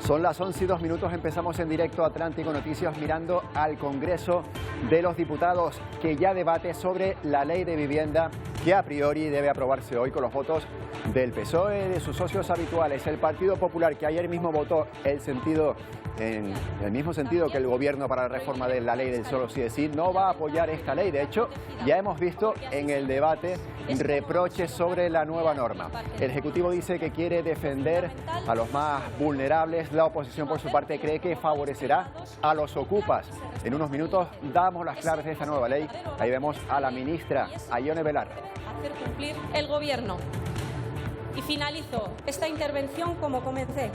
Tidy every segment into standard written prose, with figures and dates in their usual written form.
Son las 11:02, empezamos en directo Atlántico Noticias mirando al Congreso de los Diputados, que ya debate sobre la ley de vivienda que a priori debe aprobarse hoy con los votos del PSOE, de sus socios habituales. El Partido Popular, que ayer mismo votó en el mismo sentido que el Gobierno para la reforma de la ley del solo sí es sí, no va a apoyar esta ley. De hecho, ya hemos visto en el debate reproches sobre la nueva norma. El Ejecutivo dice que quiere defender a los más vulnerables. La oposición, por su parte, cree que favorecerá a los ocupas. En unos minutos damos las claves de esta nueva ley. Ahí vemos a la ministra, a Ione Belarra. Hacer cumplir el Gobierno. Y finalizo esta intervención como comencé,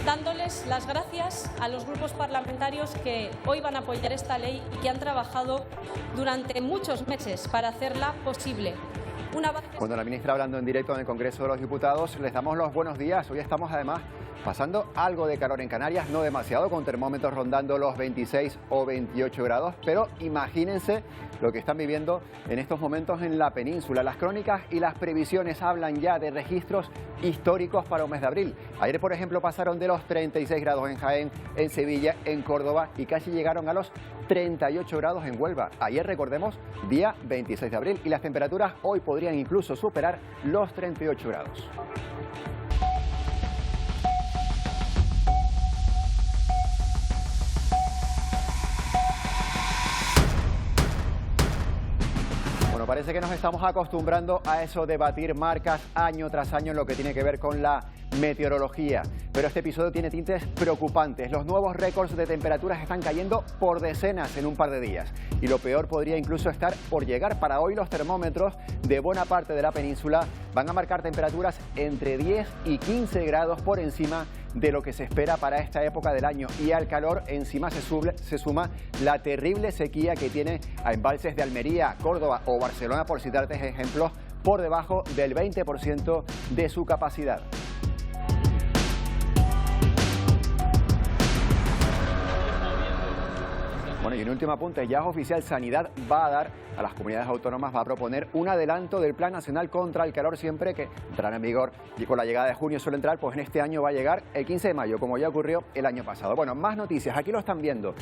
dándoles las gracias a los grupos parlamentarios que hoy van a apoyar esta ley y que han trabajado durante muchos meses para hacerla posible. Cuando la ministra hablando en directo en el Congreso de los Diputados, les damos los buenos días. Hoy estamos además pasando algo de calor en Canarias, no demasiado, con termómetros rondando los 26 o 28 grados, pero imagínense lo que están viviendo en estos momentos en la península. Las crónicas y las previsiones hablan ya de registros históricos para el mes de abril. Ayer, por ejemplo, pasaron de los 36 grados en Jaén, en Sevilla, en Córdoba y casi llegaron a los 38 grados en Huelva. Ayer, recordemos, día 26 de abril, y las temperaturas hoy podrían incluso superar los 38 grados. Bueno, parece que nos estamos acostumbrando a eso de batir marcas año tras año en lo que tiene que ver con la meteorología. Pero este episodio tiene tintes preocupantes. Los nuevos récords de temperaturas están cayendo por decenas en un par de días. Y lo peor podría incluso estar por llegar. Para hoy los termómetros de buena parte de la península van a marcar temperaturas entre 10 y 15 grados por encima de lo que se espera para esta época del año. Y al calor encima se suma la terrible sequía que tiene a embalses de Almería, Córdoba o Barcelona, por citarte ejemplos, por debajo del 20% de su capacidad. Bueno, y un último apunte, ya es oficial, Sanidad va a dar a las comunidades autónomas, va a proponer un adelanto del Plan Nacional contra el Calor, siempre que entrará en vigor, y con la llegada de junio suele entrar, pues en este año va a llegar el 15 de mayo, como ya ocurrió el año pasado. Bueno, más noticias, aquí lo están viendo.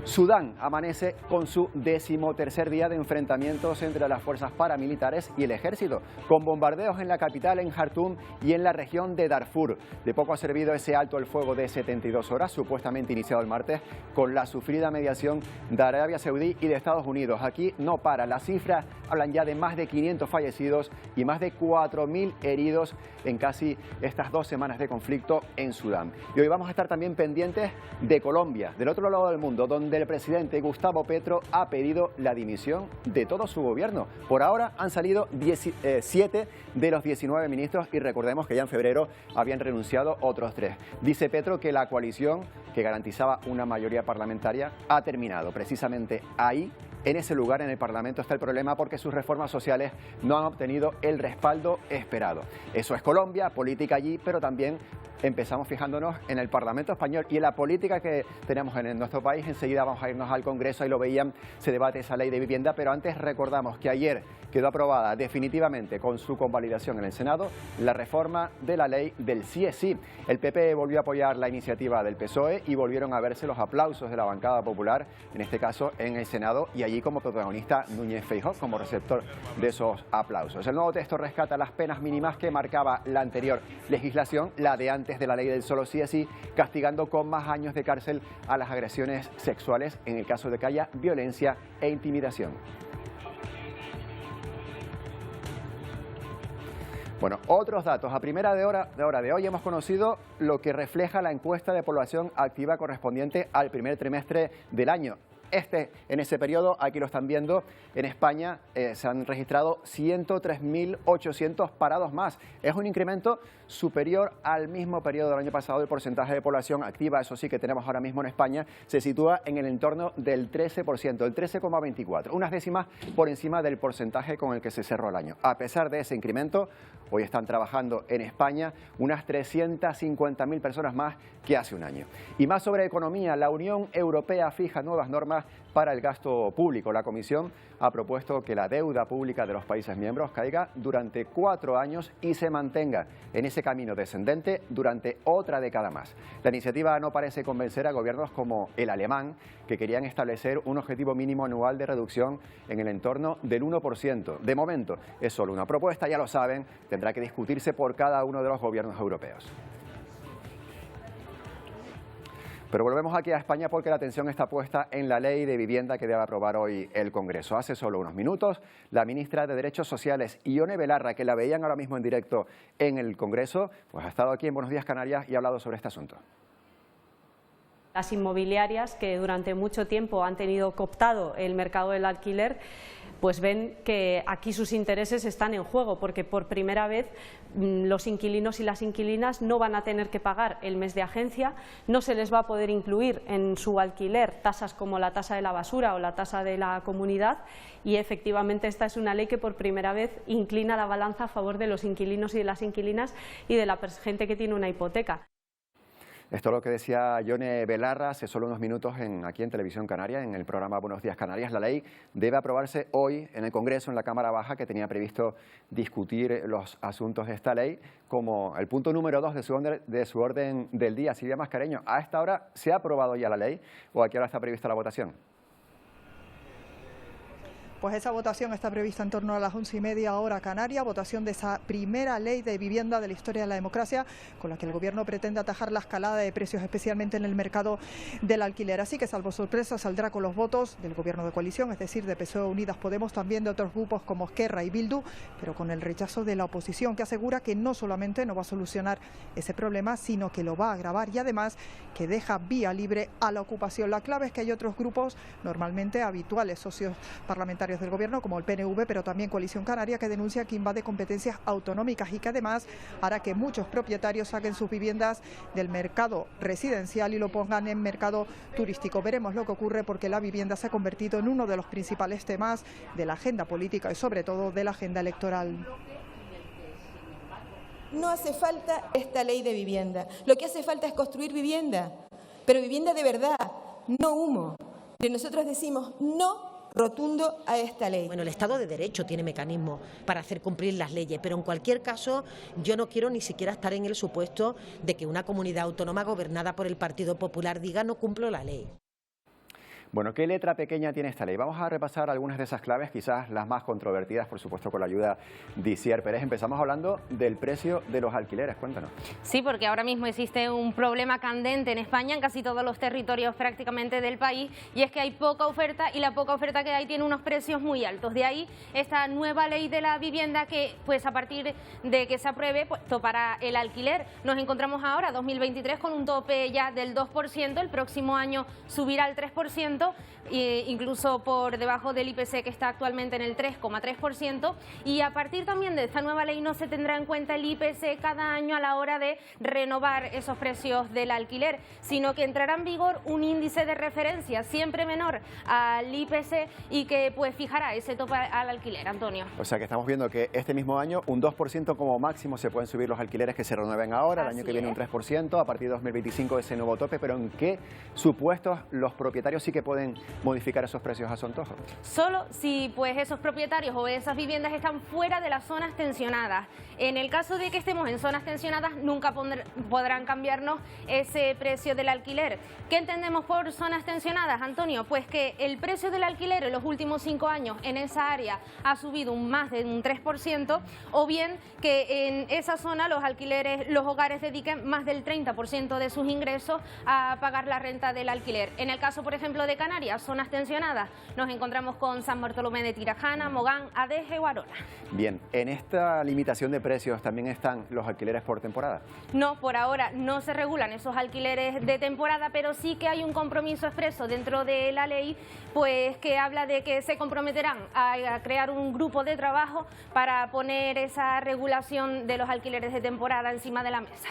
Sudán amanece con su 13º día de enfrentamientos entre las fuerzas paramilitares y el ejército, con bombardeos en la capital, en Jartum y en la región de Darfur. De poco ha servido ese alto el fuego de 72 horas, supuestamente iniciado el martes, con la sufrida mediación de Arabia Saudí y de Estados Unidos. Aquí no para, las cifras hablan ya de más de 500 fallecidos y más de 4.000 heridos en casi estas 2 semanas de conflicto en Sudán. Y hoy vamos a estar también pendientes de Colombia, del otro lado del mundo, donde el presidente Gustavo Petro ha pedido la dimisión de todo su gobierno. Por ahora han salido 7 de los 19 ministros y recordemos que ya en febrero habían renunciado otros 3. Dice Petro que la coalición que garantizaba una mayoría parlamentaria ha terminado. Precisamente ahí, en ese lugar, en el Parlamento, está el problema, porque sus reformas sociales no han obtenido el respaldo esperado. Eso es Colombia, política allí, pero también empezamos fijándonos en el Parlamento español y en la política que tenemos en nuestro país. Enseguida vamos a irnos al Congreso, ahí lo veían, se debate esa ley de vivienda, pero antes recordamos que ayer quedó aprobada definitivamente con su convalidación en el Senado la reforma de la ley del sí es sí. El PP volvió a apoyar la iniciativa del PSOE y volvieron a verse los aplausos de la bancada popular, en este caso en el Senado, y allí como protagonista Núñez Feijóo como receptor de esos aplausos. El nuevo texto rescata las penas mínimas que marcaba la anterior legislación, la de antes de la ley del solo sí es sí, castigando con más años de cárcel a las agresiones sexuales en el caso de que haya violencia e intimidación. Bueno, otros datos. A primera hora de hoy hemos conocido lo que refleja la encuesta de población activa correspondiente al primer trimestre del año. En ese periodo, aquí lo están viendo, en España se han registrado 103.800 parados más. Es un incremento superior al mismo periodo del año pasado. El porcentaje de población activa, eso sí, que tenemos ahora mismo en España, se sitúa en el entorno del 13%, el 13,24%, unas décimas por encima del porcentaje con el que se cerró el año. A pesar de ese incremento, hoy están trabajando en España unas 350.000 personas más que hace un año. Y más sobre economía, la Unión Europea fija nuevas normas más para el gasto público. La Comisión ha propuesto que la deuda pública de los países miembros caiga durante 4 años y se mantenga en ese camino descendente durante otra década más. La iniciativa no parece convencer a gobiernos como el alemán, que querían establecer un objetivo mínimo anual de reducción en el entorno del 1%. De momento es solo una propuesta, ya lo saben, tendrá que discutirse por cada uno de los gobiernos europeos. Pero volvemos aquí a España porque la atención está puesta en la ley de vivienda que debe aprobar hoy el Congreso. Hace solo unos minutos, la ministra de Derechos Sociales, Ione Belarra, que la veían ahora mismo en directo en el Congreso, pues ha estado aquí en Buenos Días Canarias y ha hablado sobre este asunto. Las inmobiliarias, que durante mucho tiempo han tenido cooptado el mercado del alquiler, pues ven que aquí sus intereses están en juego, porque por primera vez los inquilinos y las inquilinas no van a tener que pagar el mes de agencia, no se les va a poder incluir en su alquiler tasas como la tasa de la basura o la tasa de la comunidad, y efectivamente esta es una ley que por primera vez inclina la balanza a favor de los inquilinos y de las inquilinas y de la gente que tiene una hipoteca. Esto es lo que decía Ione Belarra hace solo unos minutos aquí en Televisión Canaria, en el programa Buenos Días Canarias. La ley debe aprobarse hoy en el Congreso, en la Cámara Baja, que tenía previsto discutir los asuntos de esta ley como el punto número 2 de su orden del día. Silvia Mascareño, ¿a esta hora se ha aprobado ya la ley o a qué hora está prevista la votación? Pues esa votación está prevista en torno a las 11:30 hora canaria, votación de esa primera ley de vivienda de la historia de la democracia, con la que el Gobierno pretende atajar la escalada de precios, especialmente en el mercado del alquiler. Así que, salvo sorpresa, saldrá con los votos del Gobierno de coalición, es decir, de PSOE, Unidas Podemos, también de otros grupos como Esquerra y Bildu, pero con el rechazo de la oposición, que asegura que no solamente no va a solucionar ese problema, sino que lo va a agravar y además que deja vía libre a la ocupación. La clave es que hay otros grupos, normalmente habituales socios parlamentarios del Gobierno, como el PNV, pero también Coalición Canaria, que denuncia que invade competencias autonómicas y que además hará que muchos propietarios saquen sus viviendas del mercado residencial y lo pongan en mercado turístico. Veremos lo que ocurre, porque la vivienda se ha convertido en uno de los principales temas de la agenda política y sobre todo de la agenda electoral. No hace falta esta ley de vivienda. Lo que hace falta es construir vivienda, pero vivienda de verdad, no humo. Y nosotros decimos no rotundo a esta ley. Bueno, el Estado de Derecho tiene mecanismos para hacer cumplir las leyes, pero en cualquier caso yo no quiero ni siquiera estar en el supuesto de que una comunidad autónoma gobernada por el Partido Popular diga no cumplo la ley. Bueno, ¿qué letra pequeña tiene esta ley? Vamos a repasar algunas de esas claves, quizás las más controvertidas, por supuesto, con la ayuda de Isier Pérez. Empezamos hablando del precio de los alquileres. Cuéntanos. Sí, porque ahora mismo existe un problema candente en España, en casi todos los territorios prácticamente del país, y es que hay poca oferta y la poca oferta que hay tiene unos precios muy altos. De ahí esta nueva ley de la vivienda que, pues a partir de que se apruebe, pues topará el alquiler. Nos encontramos ahora, 2023, con un tope ya del 2%, el próximo año subirá al 3%, incluso por debajo del IPC, que está actualmente en el 3,3%, y a partir también de esta nueva ley no se tendrá en cuenta el IPC cada año a la hora de renovar esos precios del alquiler, sino que entrará en vigor un índice de referencia siempre menor al IPC y que pues fijará ese tope al alquiler. Antonio. O sea que estamos viendo que este mismo año un 2% como máximo se pueden subir los alquileres que se renueven ahora, el año que viene un 3%, a partir de 2025 ese nuevo tope, pero ¿en qué supuestos los propietarios sí que pueden modificar esos precios a su antojo? Solo si pues esos propietarios o esas viviendas están fuera de las zonas tensionadas. En el caso de que estemos en zonas tensionadas, nunca podrán cambiarnos ese precio del alquiler. ¿Qué entendemos por zonas tensionadas, Antonio? Pues que el precio del alquiler en los últimos 5 años en esa área ha subido más de un 3%, o bien que en esa zona los hogares dediquen más del 30% de sus ingresos a pagar la renta del alquiler. En el caso, por ejemplo, de Canarias, zonas tensionadas, nos encontramos con San Bartolomé de Tirajana, Mogán, Adeje o Arona. Bien, ¿en esta limitación de precios también están los alquileres por temporada? No, por ahora no se regulan esos alquileres de temporada, pero sí que hay un compromiso expreso dentro de la ley, pues que habla de que se comprometerán a crear un grupo de trabajo para poner esa regulación de los alquileres de temporada encima de la mesa.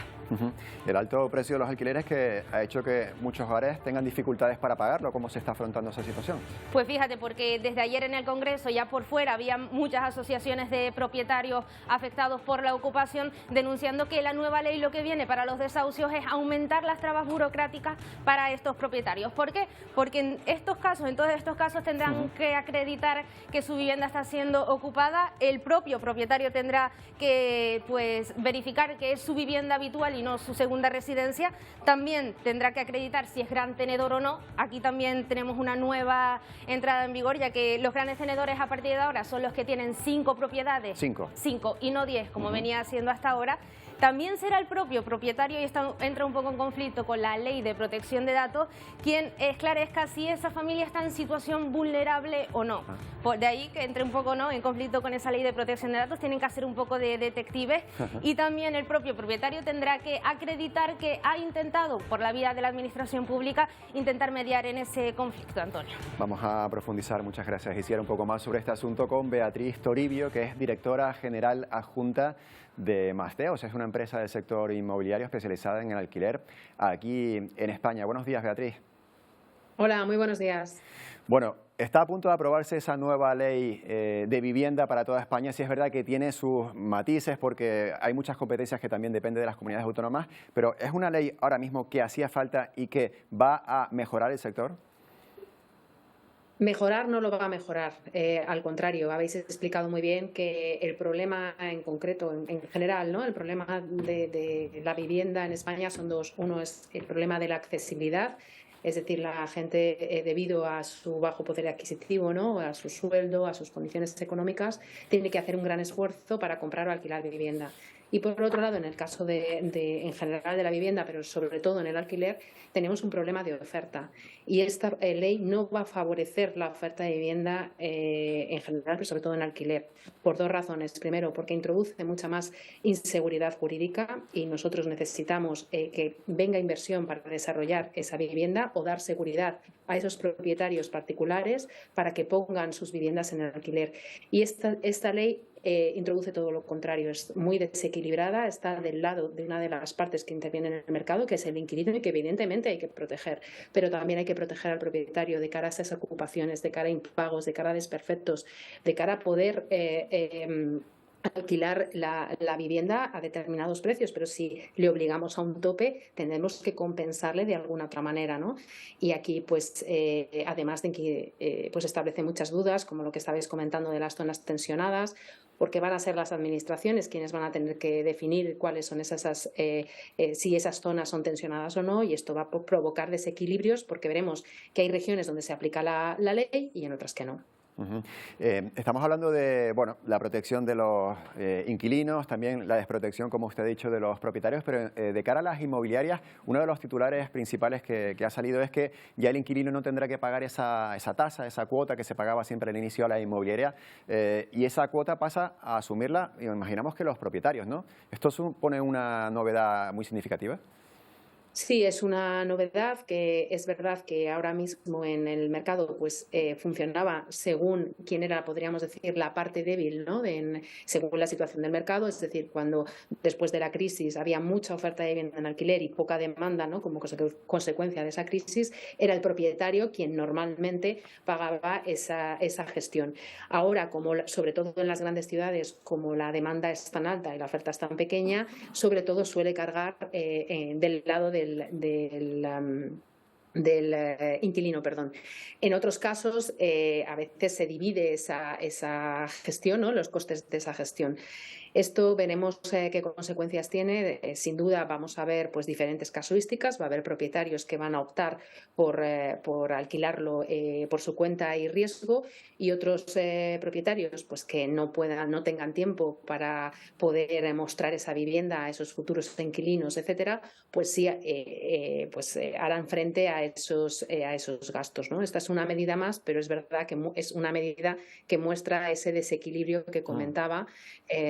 El alto precio de los alquileres que ha hecho que muchos hogares tengan dificultades para pagarlo. ¿Cómo se está afrontando esa situación? Pues fíjate, porque desde ayer en el Congreso ya por fuera había muchas asociaciones de propietarios afectados por la ocupación denunciando que la nueva ley lo que viene para los desahucios es aumentar las trabas burocráticas para estos propietarios. ¿Por qué? Porque en todos estos casos tendrán que acreditar que su vivienda está siendo ocupada, el propio propietario tendrá que verificar que es su vivienda habitual y no su segunda residencia, también tendrá que acreditar si es gran tenedor o no. Aquí también tenemos una nueva entrada en vigor, ya que los grandes tenedores a partir de ahora son los que tienen 5 propiedades, 5 y no 10 como venía siendo hasta ahora. También será el propio propietario, y esto entra un poco en conflicto con la ley de protección de datos, quien esclarezca si esa familia está en situación vulnerable o no. De ahí que entre un poco en conflicto con esa ley de protección de datos, tienen que hacer un poco de detectives, y también el propio propietario tendrá que acreditar que ha intentado, por la vía de la administración pública, intentar mediar en ese conflicto, Antonio. Vamos a profundizar, muchas gracias, Isier, un poco más sobre este asunto con Beatriz Toribio, que es directora general adjunta de Masteos. Es una empresa del sector inmobiliario especializada en el alquiler aquí en España. Buenos días, Beatriz. Hola, muy buenos días. Bueno, está a punto de aprobarse esa nueva ley de vivienda para toda España. Sí es verdad que tiene sus matices porque hay muchas competencias que también dependen de las comunidades autónomas, pero ¿es una ley ahora mismo que hacía falta y que va a mejorar el sector? Mejorar no lo va a mejorar, al contrario, habéis explicado muy bien que el problema en concreto, en general, ¿no? El problema de la vivienda en España son dos. Uno es el problema de la accesibilidad, es decir, la gente, debido a su bajo poder adquisitivo, ¿no? A su sueldo, a sus condiciones económicas, tiene que hacer un gran esfuerzo para comprar o alquilar vivienda. Y por otro lado, en el caso en general de la vivienda, pero sobre todo en el alquiler, tenemos un problema de oferta. Y esta ley no va a favorecer la oferta de vivienda en general, pero sobre todo en alquiler, por dos razones. Primero, porque introduce mucha más inseguridad jurídica y nosotros necesitamos que venga inversión para desarrollar esa vivienda o dar seguridad a esos propietarios particulares para que pongan sus viviendas en el alquiler. Y esta ley introduce todo lo contrario, es muy desequilibrada, está del lado de una de las partes que intervienen en el mercado, que es el inquilino, y que evidentemente hay que proteger, pero también hay que proteger al propietario de cara a esas ocupaciones, de cara a impagos, de cara a desperfectos, de cara a poder alquilar la vivienda a determinados precios, pero si le obligamos a un tope, tendremos que compensarle de alguna otra manera, ¿no? Y aquí, además de que establece muchas dudas, como lo que estabais comentando de las zonas tensionadas, porque van a ser las administraciones quienes van a tener que definir cuáles son si esas zonas son tensionadas o no, y esto va a provocar desequilibrios, porque veremos que hay regiones donde se aplica la ley y en otras que no. Estamos hablando de la protección de los inquilinos, también la desprotección, como usted ha dicho, de los propietarios, pero de cara a las inmobiliarias, uno de los titulares principales que ha salido es que ya el inquilino no tendrá que pagar esa tasa, esa cuota que se pagaba siempre al inicio a la inmobiliaria, y esa cuota pasa a asumirla, y imaginamos que los propietarios, ¿no? ¿Esto supone una novedad muy significativa? Sí, es una novedad, que es verdad que ahora mismo en el mercado funcionaba según quién era, podríamos decir, la parte débil, ¿no? Según la situación del mercado, es decir, cuando después de la crisis había mucha oferta de vivienda en alquiler y poca demanda, ¿no? Como consecuencia de esa crisis, era el propietario quien normalmente pagaba esa gestión. Ahora, sobre todo en las grandes ciudades, como la demanda es tan alta y la oferta es tan pequeña, sobre todo suele cargar del lado del inquilino, perdón. En otros casos, a veces se divide esa gestión, ¿no? Los costes de esa gestión. Esto veremos qué consecuencias tiene. Sin duda vamos a ver diferentes casuísticas. Va a haber propietarios que van a optar por alquilarlo por su cuenta y riesgo, y otros propietarios que no tengan tiempo para poder mostrar esa vivienda a esos futuros inquilinos, etcétera, sí harán frente a esos gastos, ¿no? Esta es una medida más, pero es verdad que es una medida que muestra ese desequilibrio que comentaba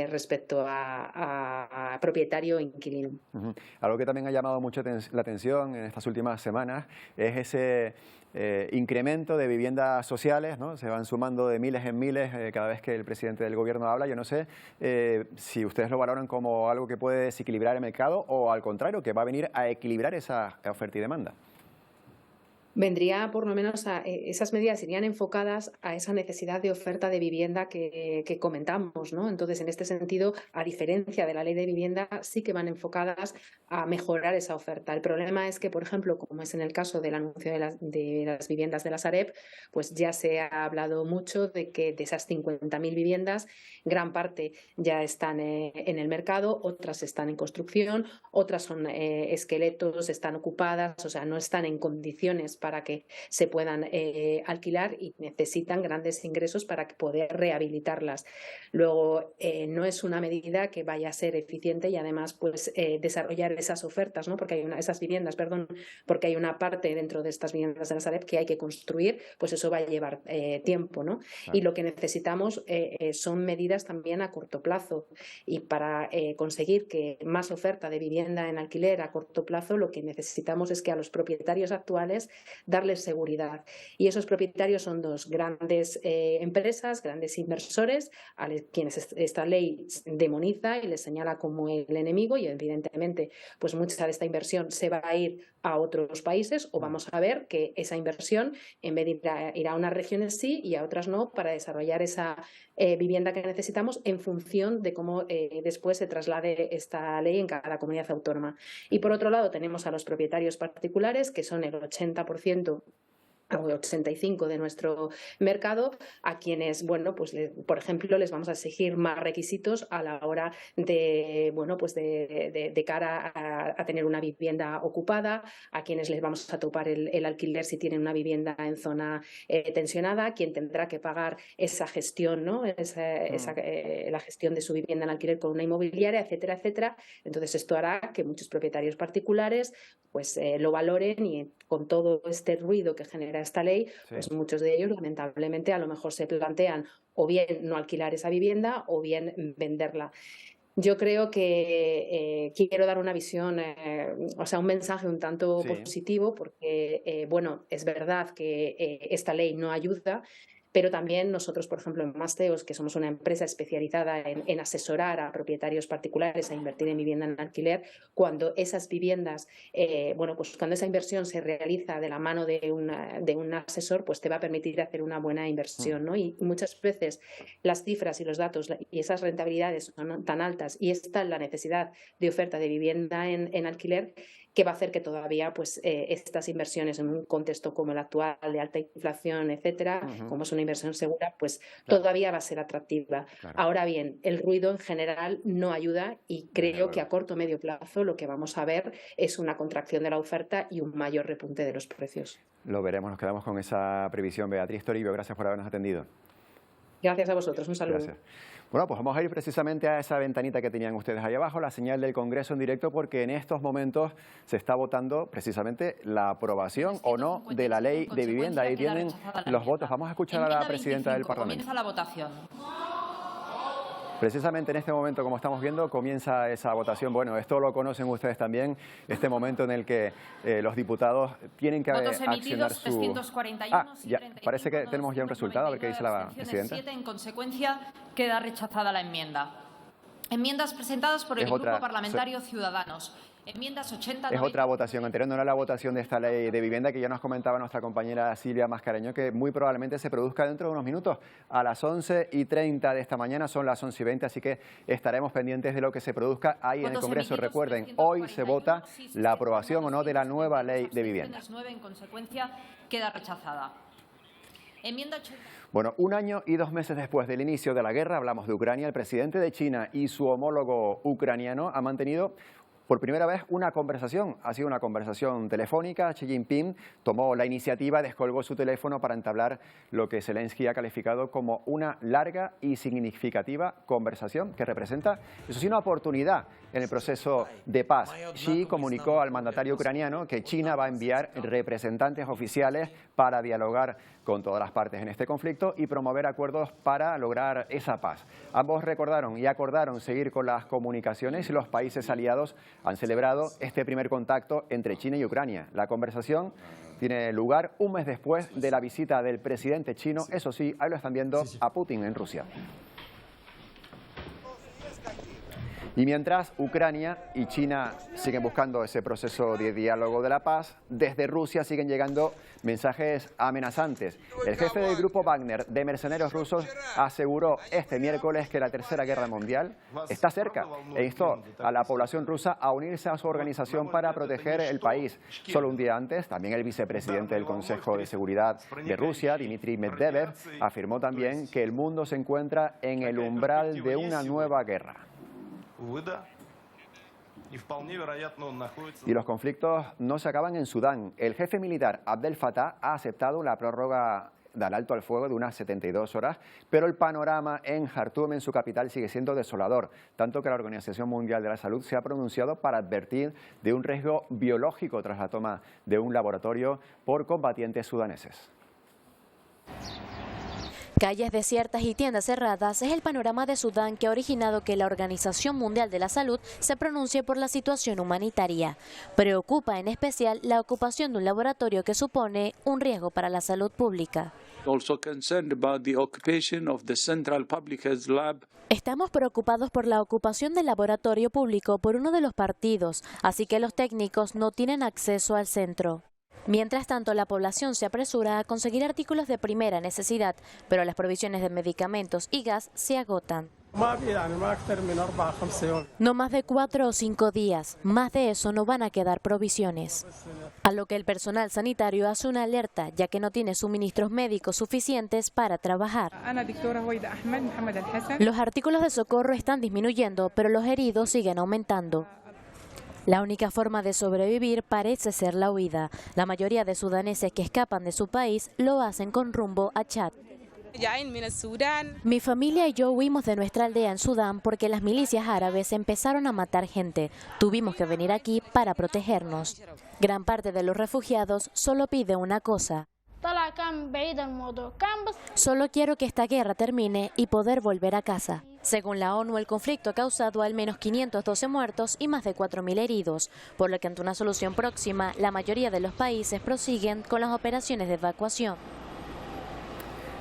respecto a propietario e inquilino. Algo que también ha llamado mucho la atención en estas últimas semanas es ese incremento de viviendas sociales, ¿no? Se van sumando de miles en miles cada vez que el presidente del gobierno habla. Yo no sé si ustedes lo valoran como algo que puede desequilibrar el mercado o al contrario, que va a venir a equilibrar esa oferta y demanda. Vendría por lo menos esas medidas irían enfocadas a esa necesidad de oferta de vivienda que comentamos, ¿no? Entonces, en este sentido, a diferencia de la ley de vivienda, sí que van enfocadas a mejorar esa oferta. El problema es que, por ejemplo, como es en el caso del anuncio de las viviendas de la Sareb, pues ya se ha hablado mucho de que de esas 50.000 viviendas, gran parte ya están en el mercado, otras están en construcción, otras son esqueletos, están ocupadas, o sea, no están en condiciones para que se puedan alquilar y necesitan grandes ingresos para poder rehabilitarlas. Luego, no es una medida que vaya a ser eficiente y además pues desarrollar esas ofertas, ¿no? Porque hay esas viviendas, perdón, porque hay una parte dentro de estas viviendas de la Sareb que hay que construir, pues eso va a llevar tiempo, ¿no? Claro. Y lo que necesitamos son medidas también a corto plazo, y para conseguir que más oferta de vivienda en alquiler a corto plazo, lo que necesitamos es que a los propietarios actuales darles seguridad. Y esos propietarios son dos grandes empresas, grandes inversores, a quienes esta ley demoniza y les señala como el enemigo, y evidentemente pues mucha de esta inversión se va a ir a otros países, o vamos a ver que esa inversión en vez de ir a unas regiones sí y a otras no, para desarrollar esa vivienda que necesitamos en función de cómo después se traslade esta ley en cada comunidad autónoma. Y por otro lado tenemos a los propietarios particulares, que son el 80% o 85% de nuestro mercado, a quienes, bueno, pues por ejemplo, les vamos a exigir más requisitos a la hora de, bueno, pues de cara a tener una vivienda ocupada, a quienes les vamos a topar el alquiler si tienen una vivienda en zona tensionada, quien tendrá que pagar esa gestión, ¿no? La gestión de su vivienda en alquiler con una inmobiliaria, etcétera, etcétera. Entonces, esto hará que muchos propietarios particulares pues lo valoren, y con todo este ruido que genera esta ley, pues muchos de ellos lamentablemente a lo mejor se plantean o bien no alquilar esa vivienda o bien venderla. Yo creo que quiero dar una visión, o sea, un mensaje un tanto positivo, porque, bueno, es verdad que esta ley no ayuda, pero también nosotros, por ejemplo, en Masteos, que somos una empresa especializada en asesorar a propietarios particulares a invertir en vivienda en alquiler, cuando esas viviendas, bueno, pues cuando esa inversión se realiza de la mano de un asesor, pues te va a permitir hacer una buena inversión, ¿no? Y muchas veces las cifras y los datos y esas rentabilidades son tan altas, y está la necesidad de oferta de vivienda en alquiler, que va a hacer que todavía pues estas inversiones en un contexto como el actual de alta inflación, etcétera, como es una inversión segura, pues todavía va a ser atractiva. Ahora bien, el ruido en general no ayuda, y creo que a corto o medio plazo lo que vamos a ver es una contracción de la oferta y un mayor repunte de los precios. Lo veremos, nos quedamos con esa previsión. Beatriz Toribio, gracias por habernos atendido. Gracias a vosotros, un saludo. Gracias. Bueno, pues vamos a ir precisamente a esa ventanita que tenían ustedes ahí abajo, la señal del Congreso en directo, porque en estos momentos se está votando precisamente la aprobación o no de la ley de vivienda. Ahí tienen los votos. Vamos a escuchar a la presidenta del Parlamento. Comienza la votación. Precisamente en este momento, como estamos viendo, comienza esa votación. Bueno, esto lo conocen ustedes también, este momento en el que los diputados tienen que accionar su... 341, ya, parece que tenemos ya un resultado, a ver qué dice la presidenta. En consecuencia, queda rechazada la enmienda. Enmiendas presentadas por el Grupo Parlamentario Ciudadanos. Enmiendas 80... Es otra votación anterior, no era la votación de esta ley de vivienda, que ya nos comentaba nuestra compañera Silvia Mascareño, que muy probablemente se produzca dentro de unos minutos. A las 11:30 de esta mañana, son las 11:20, así que estaremos pendientes de lo que se produzca ahí en el Congreso. Recuerden, hoy se vota la aprobación o no de la nueva ley de vivienda. En consecuencia, queda rechazada. Enmienda 80... Bueno, 1 año y 2 meses después del inicio de la guerra, hablamos de Ucrania, el presidente de China y su homólogo ucraniano han mantenido por primera vez una conversación. Ha sido una conversación telefónica. Xi Jinping tomó la iniciativa, descolgó su teléfono para entablar lo que Zelensky ha calificado como una larga y significativa conversación que representa, eso sí, una oportunidad en el proceso de paz. Xi comunicó al mandatario ucraniano que China va a enviar representantes oficiales para dialogar con todas las partes en este conflicto y promover acuerdos para lograr esa paz. Ambos recordaron y acordaron seguir con las comunicaciones, y los países aliados han celebrado este primer contacto entre China y Ucrania. La conversación tiene lugar un mes después de la visita del presidente chino, eso sí, ahí lo están viendo, a Putin en Rusia. Y mientras Ucrania y China siguen buscando ese proceso de diálogo de la paz, desde Rusia siguen llegando mensajes amenazantes. El jefe del grupo Wagner de mercenarios rusos aseguró este miércoles que la Tercera Guerra Mundial está cerca e instó a la población rusa a unirse a su organización para proteger el país. Solo un día antes, también el vicepresidente del Consejo de Seguridad de Rusia, Dmitry Medvedev, afirmó también que el mundo se encuentra en el umbral de una nueva guerra. Y los conflictos no se acaban en Sudán. El jefe militar Abdel Fattah ha aceptado la prórroga del alto al fuego de unas 72 horas, pero el panorama en Jartum, en su capital, sigue siendo desolador, tanto que la Organización Mundial de la Salud se ha pronunciado para advertir de un riesgo biológico tras la toma de un laboratorio por combatientes sudaneses. Calles desiertas y tiendas cerradas es el panorama de Sudán que ha originado que la Organización Mundial de la Salud se pronuncie por la situación humanitaria. Preocupa en especial la ocupación de un laboratorio que supone un riesgo para la salud pública. Estamos preocupados por la ocupación del laboratorio público por uno de los partidos, así que los técnicos no tienen acceso al centro. Mientras tanto, la población se apresura a conseguir artículos de primera necesidad, pero las provisiones de medicamentos y gas se agotan. No más de 4 o 5 días, más de eso no van a quedar provisiones. A lo que el personal sanitario hace una alerta, ya que no tiene suministros médicos suficientes para trabajar. Los artículos de socorro están disminuyendo, pero los heridos siguen aumentando. La única forma de sobrevivir parece ser la huida. La mayoría de sudaneses que escapan de su país lo hacen con rumbo a Chad. Mi familia y yo huimos de nuestra aldea en Sudán porque las milicias árabes empezaron a matar gente. Tuvimos que venir aquí para protegernos. Gran parte de los refugiados solo pide una cosa. Solo quiero que esta guerra termine y poder volver a casa. Según la ONU, el conflicto ha causado al menos 512 muertos y más de 4.000 heridos, por lo que ante una solución próxima, la mayoría de los países prosiguen con las operaciones de evacuación.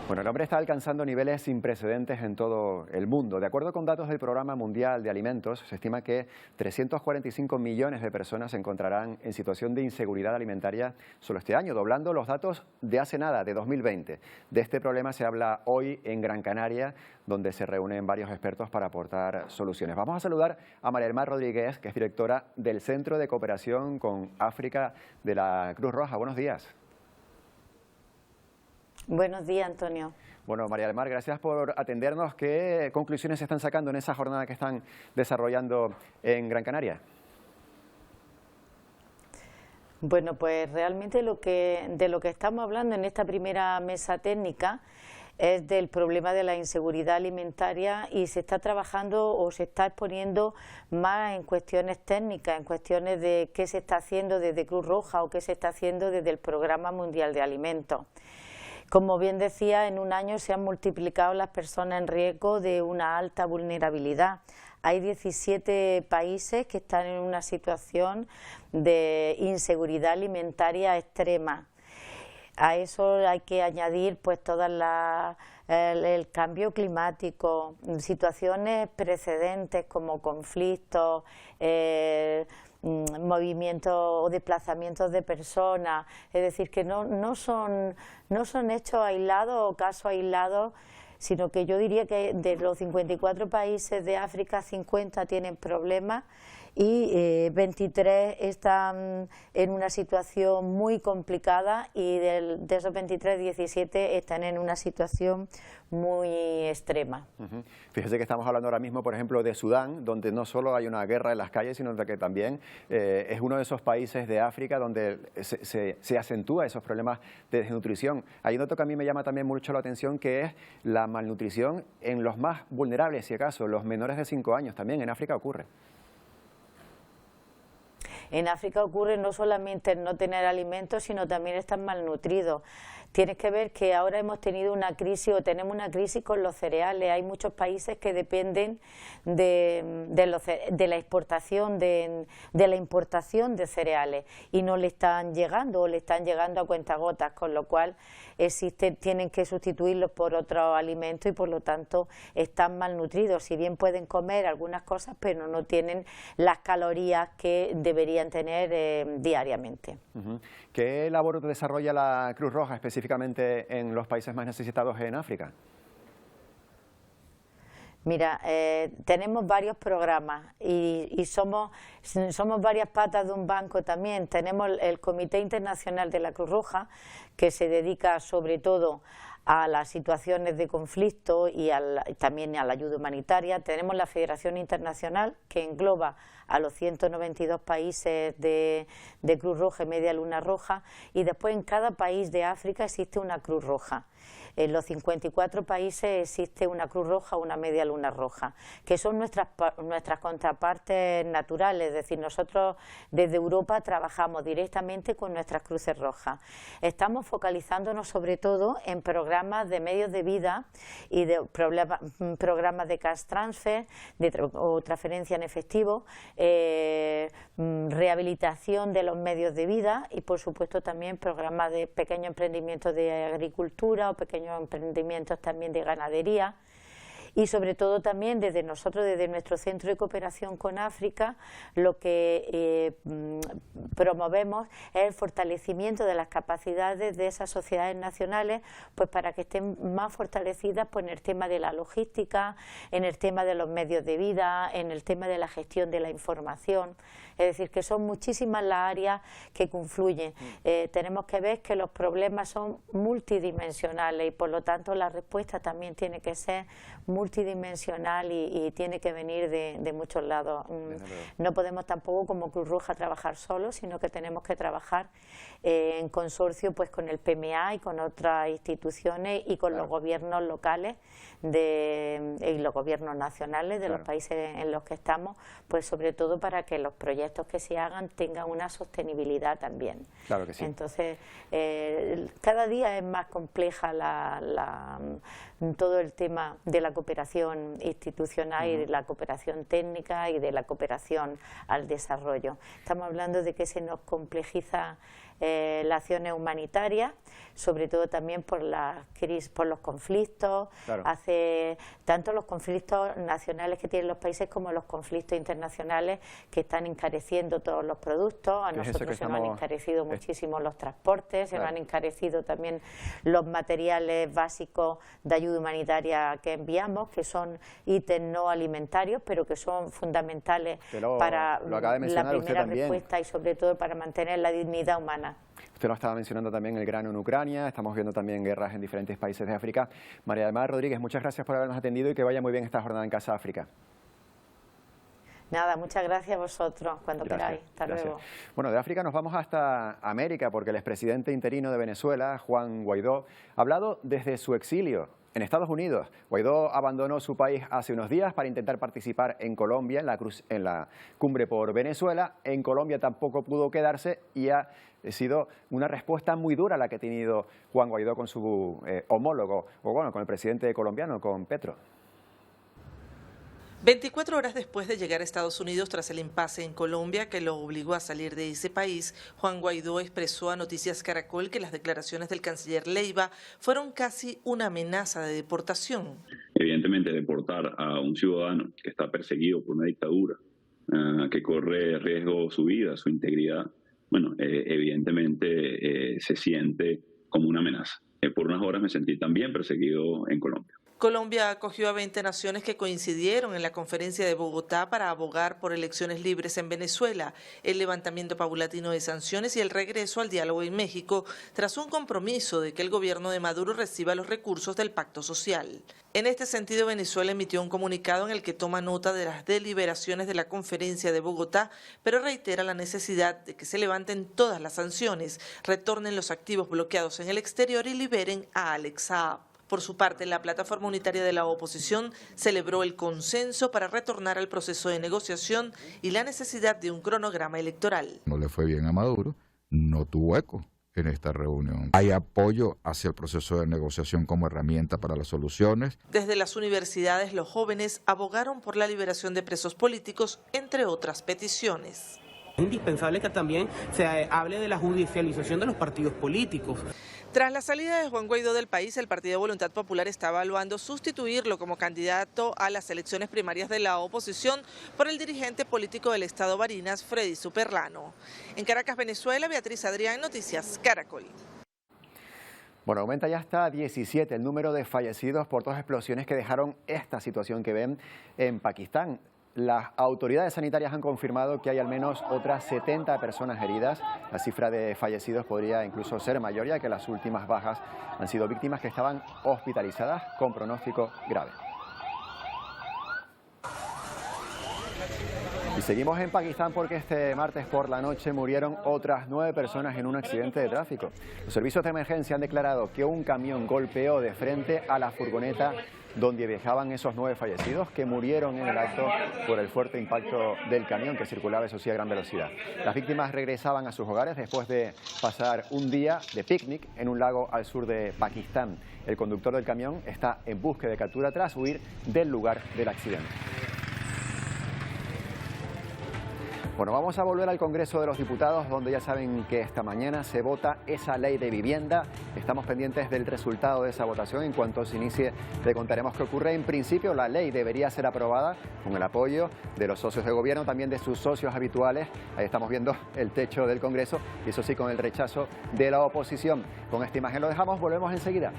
Bueno, el hambre está alcanzando niveles sin precedentes en todo el mundo. De acuerdo con datos del Programa Mundial de Alimentos, se estima que 345 millones de personas se encontrarán en situación de inseguridad alimentaria solo este año, doblando los datos de hace nada, de 2020. De este problema se habla hoy en Gran Canaria, donde se reúnen varios expertos para aportar soluciones. Vamos a saludar a María del Mar Rodríguez, que es directora del Centro de Cooperación con África de la Cruz Roja. Buenos días. Buenos días, Antonio. Bueno, María del Mar, gracias por atendernos. ¿Qué conclusiones se están sacando en esa jornada que están desarrollando en Gran Canaria? Bueno, pues realmente de lo que estamos hablando en esta primera mesa técnica es del problema de la inseguridad alimentaria y se está trabajando o se está exponiendo más en cuestiones técnicas, en cuestiones de qué se está haciendo desde Cruz Roja o qué se está haciendo desde el Programa Mundial de Alimentos. Como bien decía, en un año se han multiplicado las personas en riesgo de una alta vulnerabilidad. Hay 17 países que están en una situación de inseguridad alimentaria extrema. A eso hay que añadir pues el cambio climático, situaciones precedentes como conflictos, movimientos o desplazamientos de personas, es decir, que no son hechos aislados o casos aislados, sino que yo diría que de los 54 países de África, 50 tienen problemas y 23 están en una situación muy complicada y de esos 23, 17 están en una situación muy extrema. Fíjese que estamos hablando ahora mismo, por ejemplo, de Sudán, donde no solo hay una guerra en las calles, sino que también es uno de esos países de África donde se acentúa esos problemas de desnutrición. Hay un dato que a mí me llama también mucho la atención, que es la malnutrición en los más vulnerables, si acaso, los menores de 5 años. También en África ocurre. En África ocurre no solamente el no tener alimentos, sino también estar malnutridos. Tienes que ver que ahora hemos tenido una crisis o tenemos una crisis con los cereales. Hay muchos países que dependen de la exportación, de la importación de cereales y no le están llegando o le están llegando a cuentagotas, con lo cual tienen que sustituirlos por otros alimentos y por lo tanto están malnutridos. Si bien pueden comer algunas cosas, pero no tienen las calorías que deberían tener diariamente. ¿Qué labor desarrolla la Cruz Roja específicamente en los países más necesitados en África? Mira, tenemos varios programas y somos varias patas de un banco también. Tenemos el Comité Internacional de la Cruz Roja, que se dedica sobre todo a las situaciones de conflicto y también a la ayuda humanitaria. Tenemos la Federación Internacional, que engloba a los 192 países de Cruz Roja y Media Luna Roja, y después en cada país de África existe una Cruz Roja. En los 54 países existe una Cruz Roja o una Media Luna Roja, que son nuestras contrapartes naturales, es decir, nosotros desde Europa trabajamos directamente con nuestras Cruces Rojas. Estamos focalizándonos sobre todo en programas de medios de vida y de programas de cash transfer o transferencia en efectivo, rehabilitación de los medios de vida y por supuesto también programas de pequeños emprendimientos de agricultura o pequeños emprendimientos también de ganadería. Y sobre todo también desde nuestro Centro de Cooperación con África, lo que promovemos es el fortalecimiento de las capacidades de esas sociedades nacionales, pues para que estén más fortalecidas pues, en el tema de la logística, en el tema de los medios de vida, en el tema de la gestión de la información. Es decir, que son muchísimas las áreas que confluyen. Tenemos que ver que los problemas son multidimensionales y por lo tanto la respuesta también tiene que ser multidimensional y tiene que venir de muchos lados. No podemos tampoco como Cruz Roja trabajar solos, sino que tenemos que trabajar en consorcio pues con el PMA y con otras instituciones y con los gobiernos locales y los gobiernos nacionales de los países en los que estamos, pues sobre todo para que los proyectos que se hagan tengan una sostenibilidad también. Claro que sí. Entonces, cada día es más compleja todo el tema de la cooperación institucional y de la cooperación técnica y de la cooperación al desarrollo. Estamos hablando de que se nos complejiza las acciones humanitarias, sobre todo también por la crisis, por los conflictos, tanto los conflictos nacionales que tienen los países como los conflictos internacionales que están encareciendo todos los productos. A nosotros se nos han encarecido muchísimo los transportes, se nos han encarecido también los materiales básicos de ayuda humanitaria que enviamos, que son ítems no alimentarios, pero que son fundamentales para la primera respuesta y sobre todo para mantener la dignidad humana. Usted lo estaba mencionando también, el grano en Ucrania, estamos viendo también guerras en diferentes países de África. María del Mar Rodríguez, muchas gracias por habernos atendido y que vaya muy bien esta jornada en Casa África. Nada, muchas gracias a vosotros, cuando queráis. Hasta luego. Bueno, de África nos vamos hasta América, porque el expresidente interino de Venezuela, Juan Guaidó, ha hablado desde su exilio en Estados Unidos. Guaidó abandonó su país hace unos días para intentar participar en Colombia, en la cumbre por Venezuela. En Colombia tampoco pudo quedarse y ha sido una respuesta muy dura la que ha tenido Juan Guaidó con su homólogo, o bueno, con el presidente colombiano, con Petro. 24 horas después de llegar a Estados Unidos tras el impasse en Colombia que lo obligó a salir de ese país, Juan Guaidó expresó a Noticias Caracol que las declaraciones del canciller Leiva fueron casi una amenaza de deportación. Evidentemente, deportar a un ciudadano que está perseguido por una dictadura, que corre riesgo su vida, su integridad, bueno, evidentemente se siente como una amenaza. Por unas horas me sentí también perseguido en Colombia. Colombia acogió a 20 naciones que coincidieron en la conferencia de Bogotá para abogar por elecciones libres en Venezuela, el levantamiento paulatino de sanciones y el regreso al diálogo en México, tras un compromiso de que el gobierno de Maduro reciba los recursos del pacto social. En este sentido, Venezuela emitió un comunicado en el que toma nota de las deliberaciones de la conferencia de Bogotá, pero reitera la necesidad de que se levanten todas las sanciones, retornen los activos bloqueados en el exterior y liberen a Alex Saab. Por su parte, la plataforma unitaria de la oposición celebró el consenso para retornar al proceso de negociación y la necesidad de un cronograma electoral. No le fue bien a Maduro, no tuvo eco en esta reunión. Hay apoyo hacia el proceso de negociación como herramienta para las soluciones. Desde las universidades, los jóvenes abogaron por la liberación de presos políticos, entre otras peticiones. Es indispensable que también se hable de la judicialización de los partidos políticos. Tras la salida de Juan Guaidó del país, el Partido Voluntad Popular está evaluando sustituirlo como candidato a las elecciones primarias de la oposición por el dirigente político del Estado Barinas, Freddy Superlano. En Caracas, Venezuela, Beatriz Adrián, Noticias Caracol. Bueno, aumenta ya hasta 17 el número de fallecidos por dos explosiones que dejaron esta situación que ven en Pakistán. Las autoridades sanitarias han confirmado que hay al menos otras 70 personas heridas. La cifra de fallecidos podría incluso ser mayor, ya que las últimas bajas han sido víctimas que estaban hospitalizadas con pronóstico grave. Y seguimos en Pakistán porque este martes por la noche murieron otras 9 personas en un accidente de tráfico. Los servicios de emergencia han declarado que un camión golpeó de frente a la furgoneta donde viajaban esos 9 fallecidos que murieron en el acto por el fuerte impacto del camión que circulaba, eso sí, a gran velocidad. Las víctimas regresaban a sus hogares después de pasar un día de picnic en un lago al sur de Pakistán. El conductor del camión está en búsqueda de captura tras huir del lugar del accidente. Bueno, vamos a volver al Congreso de los Diputados, donde ya saben que esta mañana se vota esa ley de vivienda. Estamos pendientes del resultado de esa votación. En cuanto se inicie, le contaremos qué ocurre. En principio, la ley debería ser aprobada con el apoyo de los socios de gobierno, también de sus socios habituales. Ahí estamos viendo el techo del Congreso y eso sí, con el rechazo de la oposición. Con esta imagen lo dejamos, volvemos enseguida.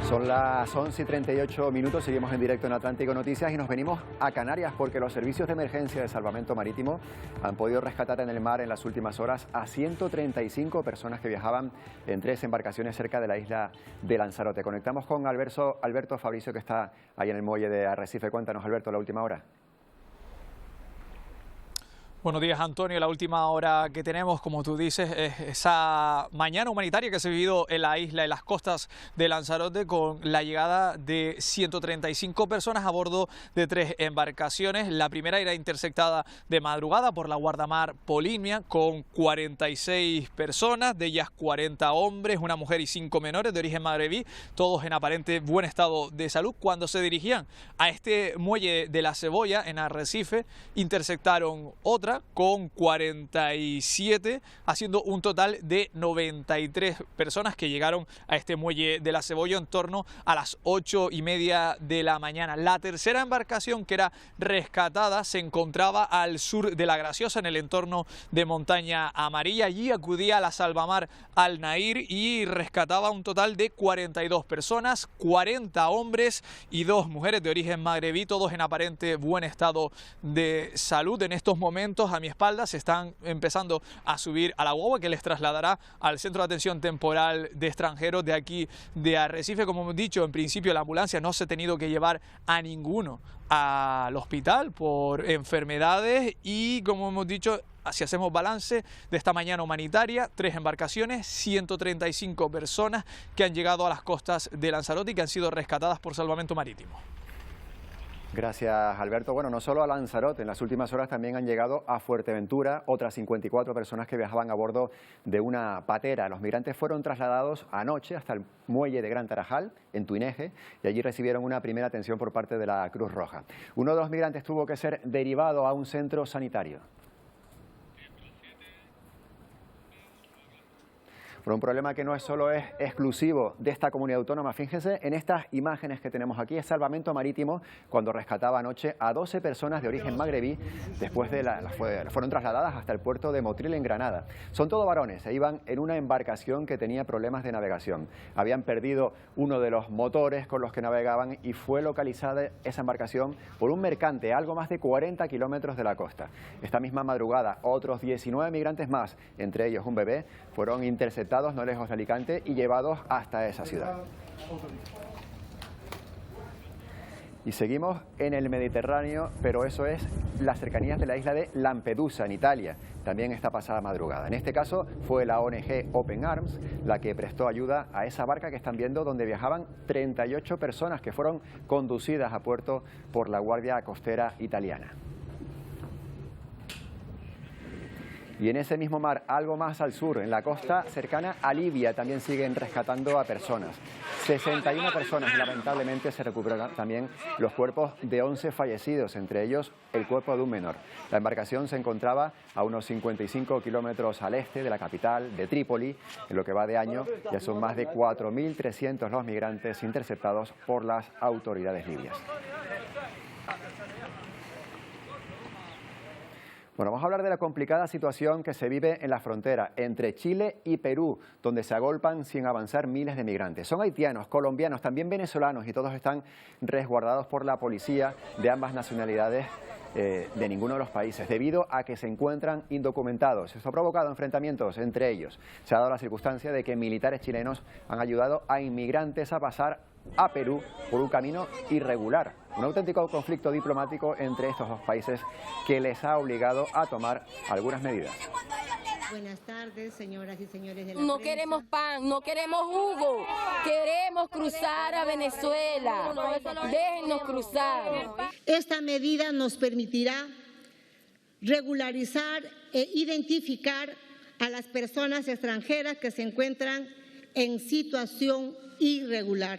Son las 11:38, seguimos en directo en Atlántico Noticias y nos venimos a Canarias porque los servicios de emergencia de salvamento marítimo han podido rescatar en el mar en las últimas horas a 135 personas que viajaban en 3 embarcaciones cerca de la isla de Lanzarote. Conectamos con Alberto Fabricio, que está ahí en el muelle de Arrecife. Cuéntanos, Alberto, la última hora. Buenos días, Antonio. La última hora que tenemos, como tú dices, es esa mañana humanitaria que se ha vivido en la isla, en las costas de Lanzarote, con la llegada de 135 personas a bordo de 3 embarcaciones. La primera era interceptada de madrugada por la guardamar Polinia con 46 personas, de ellas 40 hombres, una mujer y 5 menores de origen magrebí, todos en aparente buen estado de salud. Cuando se dirigían a este muelle de la Cebolla, en Arrecife, interceptaron otra con 47, haciendo un total de 93 personas que llegaron a este muelle de la Cebolla en torno a las 8:30 de la mañana. La tercera embarcación, que era rescatada, se encontraba al sur de La Graciosa, en el entorno de Montaña Amarilla. Allí acudía la salvamar Al Nair y rescataba un total de 42 personas, 40 hombres y 2 mujeres de origen magrebí, todos en aparente buen estado de salud. En estos momentos, a mi espalda, se están empezando a subir a la guagua que les trasladará al Centro de Atención Temporal de Extranjeros de aquí de Arrecife. Como hemos dicho, en principio la ambulancia no se ha tenido que llevar a ninguno al hospital por enfermedades y, como hemos dicho, si hacemos balance de esta mañana humanitaria, 3 embarcaciones, 135 personas que han llegado a las costas de Lanzarote y que han sido rescatadas por salvamento marítimo. Gracias, Alberto. Bueno, no solo a Lanzarote, en las últimas horas también han llegado a Fuerteventura otras 54 personas que viajaban a bordo de una patera. Los migrantes fueron trasladados anoche hasta el muelle de Gran Tarajal, en Tuineje, y allí recibieron una primera atención por parte de la Cruz Roja. Uno de los migrantes tuvo que ser derivado a un centro sanitario. Por un problema que no solo es exclusivo de esta comunidad autónoma. Fíjense en estas imágenes que tenemos aquí. Es Salvamento Marítimo cuando rescataba anoche a 12 personas de origen magrebí. Después fueron trasladadas hasta el puerto de Motril, en Granada. Son todos varones, se iban en una embarcación que tenía problemas de navegación. Habían perdido uno de los motores con los que navegaban y fue localizada esa embarcación por un mercante a algo más de 40 kilómetros de la costa. Esta misma madrugada, otros 19 migrantes más, entre ellos un bebé, fueron interceptados no lejos de Alicante y llevados hasta esa ciudad. Y seguimos en el Mediterráneo, pero eso es las cercanías de la isla de Lampedusa, en Italia, también esta pasada madrugada. En este caso fue la ONG Open Arms la que prestó ayuda a esa barca que están viendo, donde viajaban 38 personas que fueron conducidas a puerto por la Guardia Costera italiana. Y en ese mismo mar, algo más al sur, en la costa cercana a Libia, también siguen rescatando a personas. 61 personas, y lamentablemente se recuperan también los cuerpos de 11 fallecidos, entre ellos el cuerpo de un menor. La embarcación se encontraba a unos 55 kilómetros al este de la capital, de Trípoli. En lo que va de año ya son más de 4.300 los migrantes interceptados por las autoridades libias. Bueno, vamos a hablar de la complicada situación que se vive en la frontera entre Chile y Perú, donde se agolpan sin avanzar miles de migrantes. Son haitianos, colombianos, también venezolanos, y todos están resguardados por la policía de ambas nacionalidades de ninguno de los países, debido a que se encuentran indocumentados. Esto ha provocado enfrentamientos entre ellos. Se ha dado la circunstancia de que militares chilenos han ayudado a inmigrantes a pasar a Perú por un camino irregular. Un auténtico conflicto diplomático entre estos dos países que les ha obligado a tomar algunas medidas. Buenas tardes, señoras y señores de la No prensa. queremos pan, no queremos jugo, queremos cruzar a Venezuela. Déjennos cruzar. Esta medida nos permitirá regularizar e identificar a las personas extranjeras que se encuentran en situación irregular.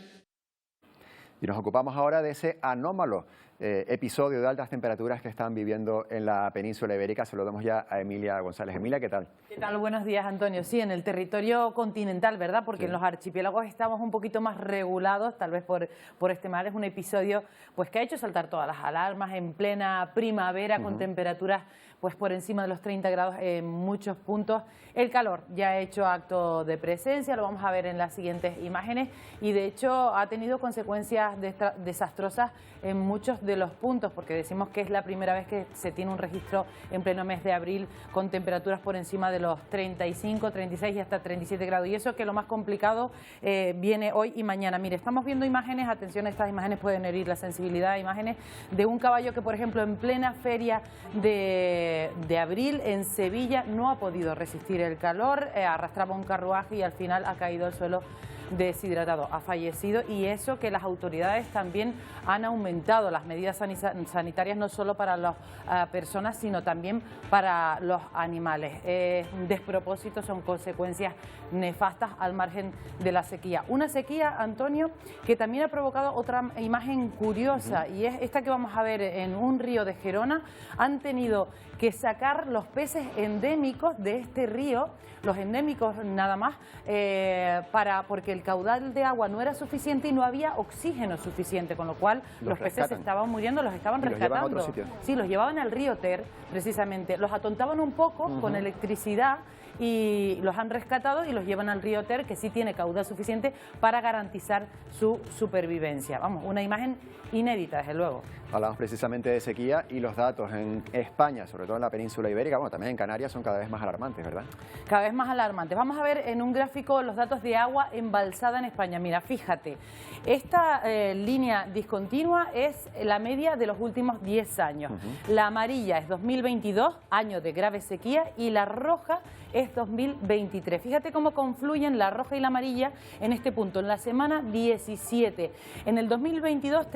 Y nos ocupamos ahora de ese anómalo episodio de altas temperaturas que están viviendo en la península ibérica. Se lo damos ya a Emilia González. Emilia, ¿qué tal? ¿Qué tal? Buenos días, Antonio. Sí, en el territorio continental, ¿verdad? Porque sí, en los archipiélagos estamos un poquito más regulados, tal vez por este mal. Es un episodio pues que ha hecho saltar todas las alarmas en plena primavera, con temperaturas pues por encima de los 30 grados en muchos puntos. El calor ya ha hecho acto de presencia, lo vamos a ver en las siguientes imágenes, y de hecho ha tenido consecuencias desastrosas en muchos de los puntos, porque decimos que es la primera vez que se tiene un registro en pleno mes de abril con temperaturas por encima de los 35, 36 y hasta 37 grados. Y eso que lo más complicado viene hoy y mañana. Mire, estamos viendo imágenes, atención, estas imágenes pueden herir la sensibilidad, imágenes de un caballo que, por ejemplo, en plena feria de abril en Sevilla no ha podido resistir el calor, arrastraba un carruaje y al final ha caído al suelo deshidratado, ha fallecido. Y eso que las autoridades también han aumentado las medidas sanitarias, no solo para las personas, sino también para los animales. Despropósitos son consecuencias nefastas al margen de la sequía. Una sequía, Antonio, que también ha provocado otra imagen curiosa, y es esta que vamos a ver en un río de Gerona. Han tenido que sacar los peces endémicos de este río, los endémicos nada más, porque el caudal de agua no era suficiente y no había oxígeno suficiente, con lo cual los peces se estaban muriendo, los estaban rescatando. Los llevan a otro sitio. Sí, los llevaban al río Ter, precisamente. Los atontaban un poco con electricidad y los han rescatado y los llevan al río Ter, que sí tiene caudal suficiente para garantizar su supervivencia. Vamos, una imagen inédita, desde luego. Hablamos precisamente de sequía, y los datos en España, sobre todo en la península ibérica, bueno, también en Canarias, son cada vez más alarmantes, ¿verdad? Cada vez más alarmantes. Vamos a ver en un gráfico los datos de agua embalsada en España. Mira, fíjate, esta línea discontinua es la media de los últimos 10 años. La amarilla es 2022, año de grave sequía, y la roja es 2023. Fíjate cómo confluyen la roja y la amarilla en este punto, en la semana 17. En el 2022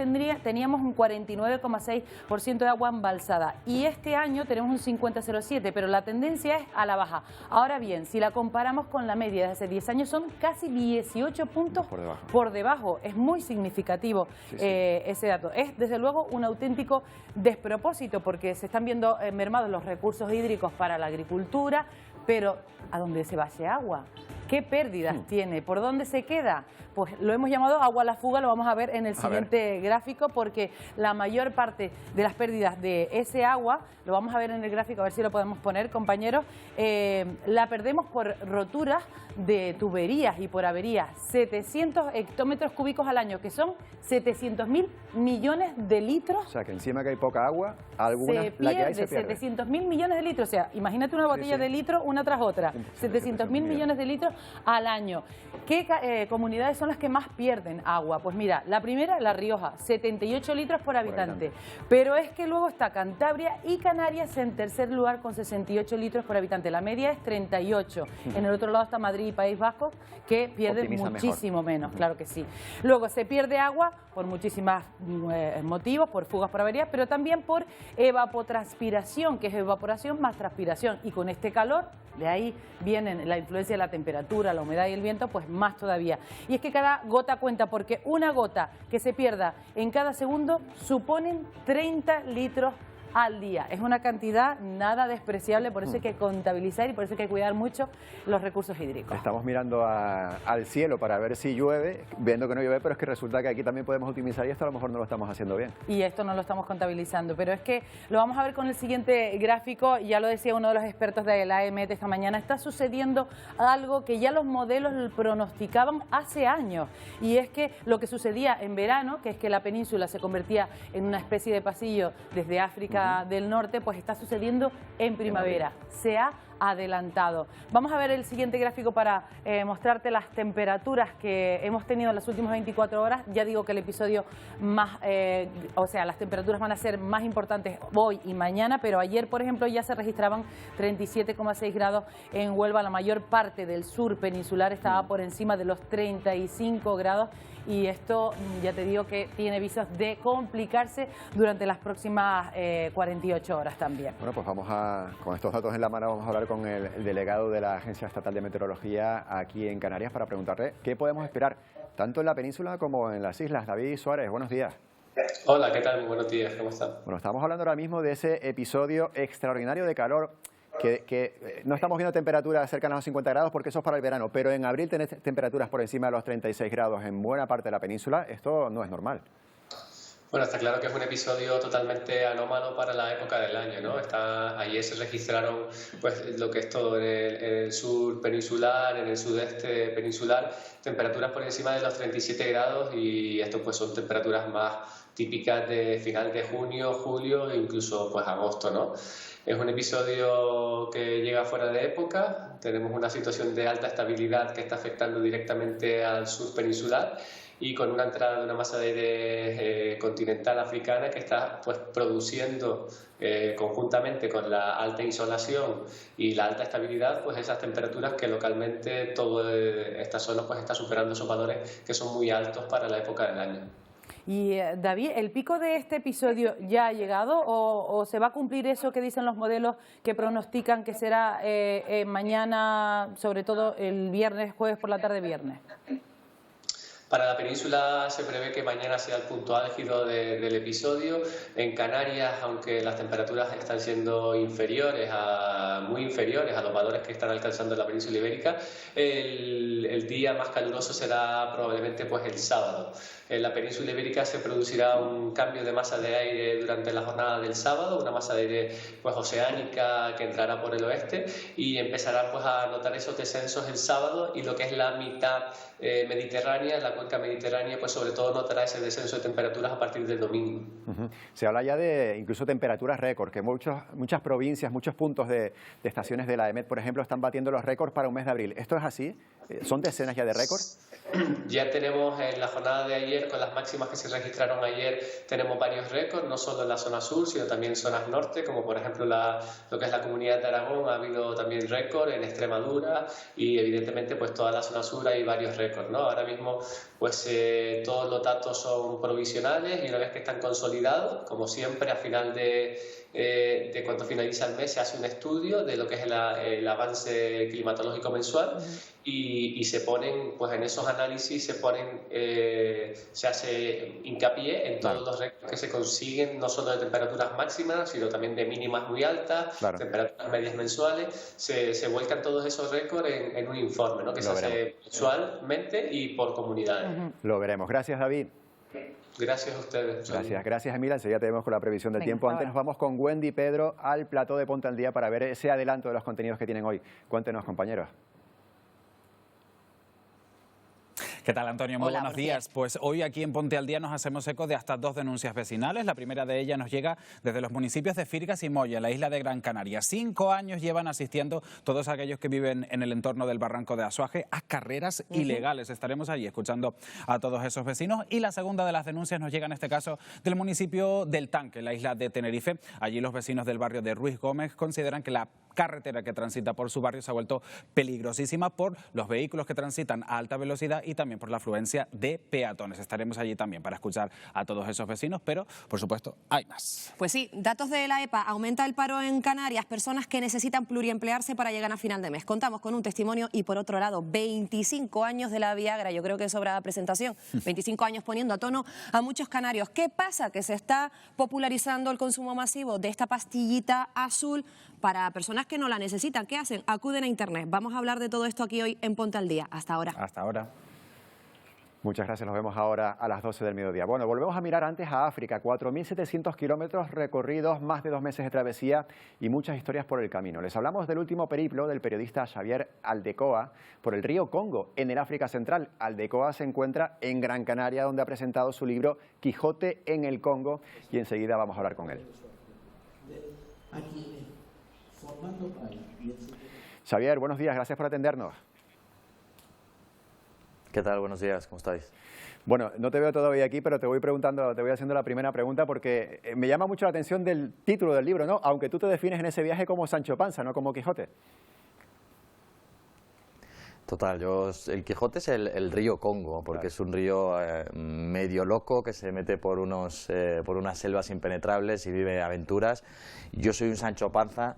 teníamos un 49,6% de agua embalsada, y este año tenemos un 50,07%, pero la tendencia es a la baja. Ahora bien, si la comparamos con la media de hace 10 años, son casi 18 puntos por debajo. Es muy significativo ese dato. Es, desde luego, un auténtico despropósito, porque se están viendo mermados los recursos hídricos para la agricultura, pero ¿a dónde se va ese agua? ¿Qué pérdidas tiene? ¿Por dónde se queda? Pues lo hemos llamado agua a la fuga, lo vamos a ver en el siguiente gráfico, porque la mayor parte de las pérdidas de ese agua, lo vamos a ver en el gráfico, a ver si lo podemos poner, compañeros, la perdemos por roturas de tuberías y por averías. 700 hectómetros cúbicos al año, que son 700.000 millones de litros. O sea, que encima que hay poca agua, alguna, la que hay se pierde. 700.000 millones de litros, o sea, imagínate una botella de litro una tras otra, 700.000 millones de litros al año. ¿Qué comunidades son las que más pierden agua? Pues mira, la primera, La Rioja, 78 litros por habitante. Pero es que luego está Cantabria y Canarias en tercer lugar con 68 litros por habitante. La media es 38. En el otro lado está Madrid y País Vasco, que pierden muchísimo menos, claro que sí. Luego se pierde agua por muchísimos motivos, por fugas, por averías, pero también por evapotranspiración, que es evaporación más transpiración. Y con este calor, de ahí viene la influencia de la temperatura, la humedad y el viento, pues más todavía. Y es que cada gota cuenta, porque una gota que se pierda en cada segundo suponen 30 litros al día. Es una cantidad nada despreciable, por eso hay que contabilizar y por eso hay que cuidar mucho los recursos hídricos. Estamos mirando al cielo para ver si llueve, viendo que no llueve, pero es que resulta que aquí también podemos optimizar y esto a lo mejor no lo estamos haciendo bien. Y esto no lo estamos contabilizando, pero es que lo vamos a ver con el siguiente gráfico, ya lo decía uno de los expertos de la AEMET esta mañana, está sucediendo algo que ya los modelos pronosticaban hace años, y es que lo que sucedía en verano, que es que la península se convertía en una especie de pasillo desde África del Norte, pues está sucediendo en primavera. Se ha adelantado. Vamos a ver el siguiente gráfico para mostrarte las temperaturas que hemos tenido en las últimas 24 horas. Ya digo que el episodio más, o sea, las temperaturas van a ser más importantes hoy y mañana, pero ayer, por ejemplo, ya se registraban 37,6 grados en Huelva. La mayor parte del sur peninsular estaba por encima de los 35 grados. Y esto, ya te digo que tiene visos de complicarse durante las próximas 48 horas también. Bueno, pues con estos datos en la mano, vamos a hablar con el delegado de la Agencia Estatal de Meteorología aquí en Canarias para preguntarle qué podemos esperar tanto en la península como en las islas. David Suárez, buenos días. Hola, ¿qué tal? Muy buenos días, ¿cómo están? Bueno, estamos hablando ahora mismo de ese episodio extraordinario de calor que no estamos viendo temperaturas cercanas a los 50 grados porque eso es para el verano, pero en abril tenés temperaturas por encima de los 36 grados en buena parte de la península. Esto no es normal. Bueno, está claro que es un episodio totalmente anómalo para la época del año, ¿no? Ayer se registraron pues lo que es todo en el sur peninsular, en el sudeste peninsular, temperaturas por encima de los 37 grados y esto pues son temperaturas más típicas de final de junio, julio e incluso pues agosto, ¿no? Es un episodio que llega fuera de época, tenemos una situación de alta estabilidad que está afectando directamente al sur peninsular y con una entrada de una masa de aire continental africana que está pues produciendo conjuntamente con la alta insolación y la alta estabilidad pues esas temperaturas que localmente toda esta zona pues está superando esos valores que son muy altos para la época del año. Y David, ¿el pico de este episodio ya ha llegado o se va a cumplir eso que dicen los modelos que pronostican que será mañana, sobre todo el viernes, jueves por la tarde, viernes? Para la península se prevé que mañana sea el punto álgido del episodio. En Canarias, aunque las temperaturas están siendo muy inferiores a los valores que están alcanzando la península ibérica, el día más caluroso será probablemente pues el sábado. En la península ibérica se producirá un cambio de masa de aire durante la jornada del sábado, una masa de aire pues oceánica que entrará por el oeste y empezará pues a notar esos descensos el sábado, y lo que es la mitad mediterránea, la cuenca mediterránea, pues sobre todo notará ese descenso de temperaturas a partir del domingo. Se habla ya de incluso temperaturas récord, que muchas provincias, muchos puntos de estaciones de la AEMET, por ejemplo, están batiendo los récords para un mes de abril. ¿Esto es así? ¿Son decenas ya de récords? Ya tenemos en la jornada de ayer, con las máximas que se registraron ayer, tenemos varios récords, no solo en la zona sur, sino también en zonas norte, como por ejemplo lo que es la Comunidad de Aragón, ha habido también récord en Extremadura y evidentemente pues toda la zona sur hay varios récords, ¿no? Ahora mismo pues todos los datos son provisionales y una vez que están consolidados, como siempre a final de cuando finaliza el mes se hace un estudio de lo que es el avance climatológico mensual y se ponen, pues en esos análisis se hace hincapié en todos los récords que se consiguen, no solo de temperaturas máximas, sino también de mínimas muy altas, temperaturas medias mensuales, se vuelcan todos esos récords en un informe, ¿no? Que se hace mensualmente y por comunidades. Lo veremos. Gracias, David. Gracias a ustedes. Gracias, Emilia. Enseguida tenemos con la previsión del tiempo. Antes nos vamos con Wendy y Pedro al plató de Ponte al Día para ver ese adelanto de los contenidos que tienen hoy. Cuéntenos, compañeros. ¿Qué tal, Antonio? Muy Hola, buenos días. Pues hoy aquí en Ponte al Día nos hacemos eco de hasta 2 denuncias vecinales. La primera de ellas nos llega desde los municipios de Firgas y Moya, en la isla de Gran Canaria. 5 años llevan asistiendo todos aquellos que viven en el entorno del barranco de Azuaje a carreras ilegales. Estaremos allí escuchando a todos esos vecinos. Y la segunda de las denuncias nos llega en este caso del municipio del Tanque, en la isla de Tenerife. Allí los vecinos del barrio de Ruiz Gómez consideran que la carretera que transita por su barrio se ha vuelto peligrosísima por los vehículos que transitan a alta velocidad y también por la afluencia de peatones. Estaremos allí también para escuchar a todos esos vecinos, pero por supuesto hay más. Pues sí, datos de la EPA, aumenta el paro en Canarias, personas que necesitan pluriemplearse para llegar a final de mes. Contamos con un testimonio y por otro lado 25 años de la Viagra, yo creo que sobra presentación, 25 años poniendo a tono a muchos canarios. ¿Qué pasa? Que se está popularizando el consumo masivo de esta pastillita azul para personas que no la necesitan. ¿Qué hacen? Acuden a Internet. Vamos a hablar de todo esto aquí hoy en Ponte al Día. Hasta ahora. Hasta ahora. Muchas gracias, nos vemos ahora a las 12 del mediodía. Bueno, volvemos a mirar antes a África, 4.700 kilómetros recorridos, más de 2 meses de travesía y muchas historias por el camino. Les hablamos del último periplo del periodista Xavier Aldecoa por el río Congo, en el África Central. Aldecoa se encuentra en Gran Canaria, donde ha presentado su libro Quijote en el Congo, y enseguida vamos a hablar con él. Xavier, buenos días, gracias por atendernos. ¿Qué tal? Buenos días, ¿cómo estáis? Bueno, no te veo todavía aquí, pero te voy preguntando, te voy haciendo la primera pregunta porque me llama mucho la atención del título del libro, ¿no? Aunque tú te defines en ese viaje como Sancho Panza, no como Quijote. Total, el Quijote es el río Congo, porque es un río medio loco que se mete por unas selvas impenetrables y vive aventuras. Yo soy un Sancho Panza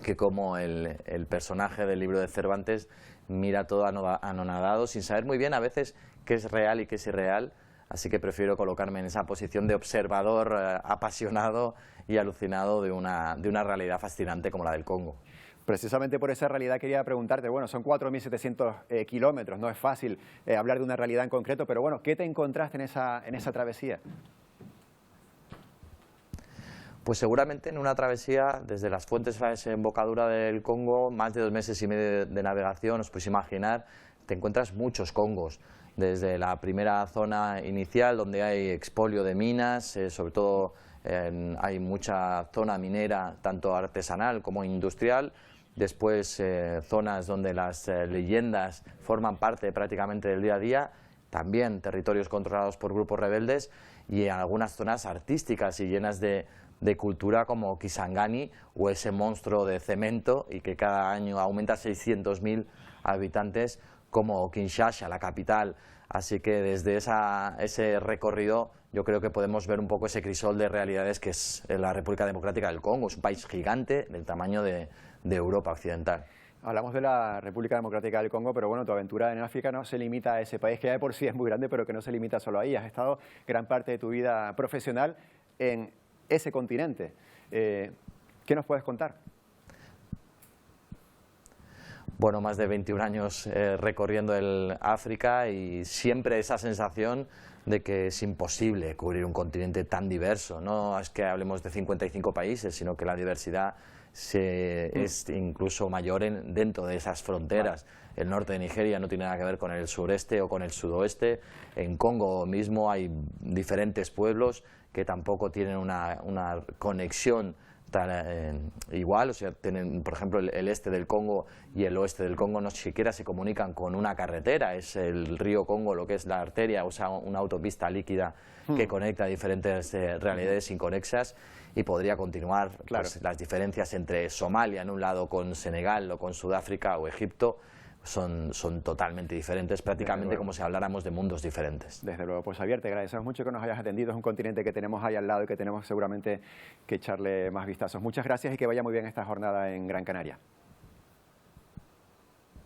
que, como el personaje del libro de Cervantes, mira todo anonadado, sin saber muy bien a veces qué es real y qué es irreal, así que prefiero colocarme en esa posición de observador apasionado y alucinado de una realidad fascinante como la del Congo. Precisamente por esa realidad quería preguntarte, bueno, son 4.700 kilómetros, no es fácil hablar de una realidad en concreto, pero bueno, ¿qué te encontraste en esa travesía? Pues seguramente en una travesía desde las fuentes a la desembocadura del Congo, más de 2 meses y medio de navegación, os podéis imaginar, te encuentras muchos Congos. Desde la primera zona inicial, donde hay expolio de minas, sobre todo hay mucha zona minera, tanto artesanal como industrial. Después zonas donde las leyendas forman parte prácticamente del día a día, también territorios controlados por grupos rebeldes y algunas zonas artísticas y llenas de cultura como Kisangani o ese monstruo de cemento y que cada año aumenta 600.000 habitantes como Kinshasa, la capital. Así que desde ese recorrido yo creo que podemos ver un poco ese crisol de realidades que es la República Democrática del Congo. Es un país gigante del tamaño de Europa occidental. Hablamos de la República Democrática del Congo, pero bueno, tu aventura en África no se limita a ese país, que ya de por sí es muy grande, pero que no se limita solo ahí. Has estado gran parte de tu vida profesional en ese continente. ¿Qué nos puedes contar? Bueno, más de 21 años recorriendo el África y siempre esa sensación de que es imposible cubrir un continente tan diverso. No es que hablemos de 55 países, sino que la diversidad es incluso mayor dentro de esas fronteras. El norte de Nigeria no tiene nada que ver con el sureste o con el sudoeste. En Congo mismo hay diferentes pueblos que tampoco tienen una conexión igual, o sea, tienen, por ejemplo, el este del Congo y el oeste del Congo no siquiera se comunican con una carretera, es el río Congo lo que es la arteria, o sea, una autopista líquida que conecta diferentes realidades inconexas, y podría continuar pues, las diferencias entre Somalia en un lado con Senegal o con Sudáfrica o Egipto son totalmente diferentes, prácticamente como si habláramos de mundos diferentes. Desde luego, pues Xavier, te agradecemos mucho que nos hayas atendido, es un continente que tenemos ahí al lado y que tenemos seguramente que echarle más vistazos. Muchas gracias y que vaya muy bien esta jornada en Gran Canaria.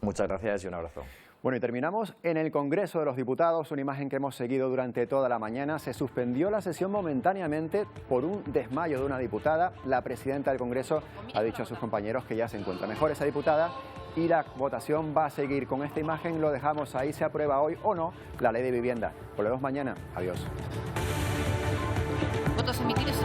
Muchas gracias y un abrazo. Bueno, y terminamos en el Congreso de los Diputados, una imagen que hemos seguido durante toda la mañana. Se suspendió la sesión momentáneamente por un desmayo de una diputada. La presidenta del Congreso ha dicho a sus compañeros que ya se encuentra mejor esa diputada y la votación va a seguir. Con esta imagen lo dejamos ahí, se aprueba hoy o no la ley de vivienda. Volvemos mañana. Adiós. Votos emitidos